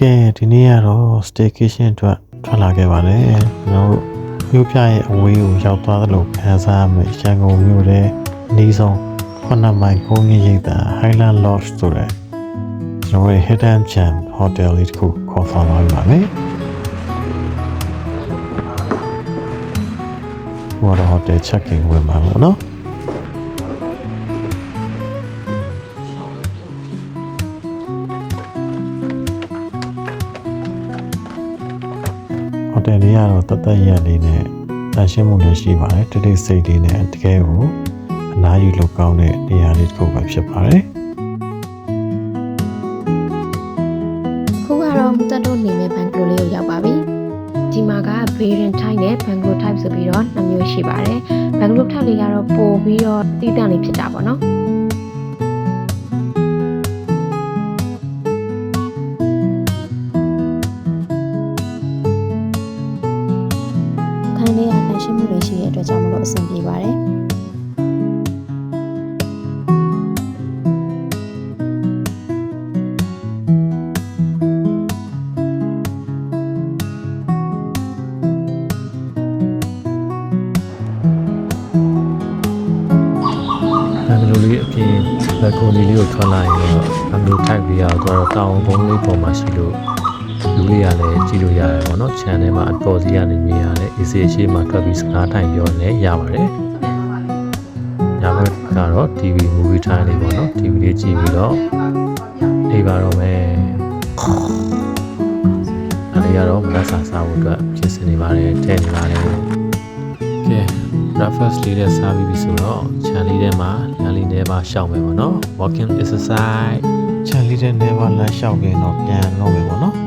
ကဲဒီနေ့ကတော့ staycation အတွက်ထွက်လာခဲ့ပါတယ်ကျွန်တော်တို့မြို့ပြရဲ့အဝေးကိုရောက်သွားသလိုခံစားရမယ်ရန်ကုန်မြို့ရဲ့အနီးဆုံး9မိုင်ကုန်းကြီးရိပ်သာ Highland Lodge ဆိုတဲ့ကျွန်တော်ရဲ့ Hidden Gem Hotel လေးတစ်ခုခေါ်ဆောင်လာပါမယ်ဟိုတော့ hotel check-in ဝင်ပါလို့နော်တယ်လေးကတော့တသက်ရက်လေးနဲ့တန်ရှင်းမှုလည်းရှိပါတယ်တိတိစိတ်လေးနဲ့တကယ်ကိုအနားယူလို့ကောင်းတဲ့နေရာလေးတစ်ခုပဲဖြစ်ပါတယ်ခုကတော့မတက်တော့နေမဲ့ဘန်ဂလိုလေးကိုရောက်ပါပြီဒီမှာက Variant Type နဲ့ Banglo Type ဆိုပြီးတော့နှစ်မျိုးရှိပါတယ် Banglo Type လေးကတော့ပို့ပြီးတော့တည်တံ့လေးဖြစ်တာပေါ့နော်ခိုင်လေးကတန်ရှင်းမှုတွေရှိတဲ့အတွက်ကြောင့်မလို့အဆင်ပြေပါတယ်ဘက်ကိုလေးကိုထွက်လာရင်တော့ဘန်ဂလိုထိုက်ပြီးတော့တောင်ကုန်းလေးပေါ်မှာရှိလို့လူလေးရလည်းကြည့်လို့ရတယ်ပေါ့နော် channel မှာအပေါ်စီကနေမြင်ရတယ် AC ရှိမှထွက်ပြီးစကားထိုင်ပြောလည်းရပါတယ်ညဘက်ကတော့ TV movie time လေးပေါ့နော် TV လေးကြည့်ပြီးတော့နေပါတော့မယ်အဲ့ဒီကတော့မနက်စာစားဖို့အတွက်ပြင်ဆင်နေပါတယ်ထည့်နေပါတယ်ကဲ breakfast လေးနဲ့စားပြီးပြီဆိုတော့ခြံလေးထဲမှာလမ်းလေးထဲမှာရှောက်မယ်ပေါ့နော် walking exercise ခြံလေးထဲမှာလမ်းလျှောက်ရင်တော့ပြန်တော့မယ်ပေါ့နော်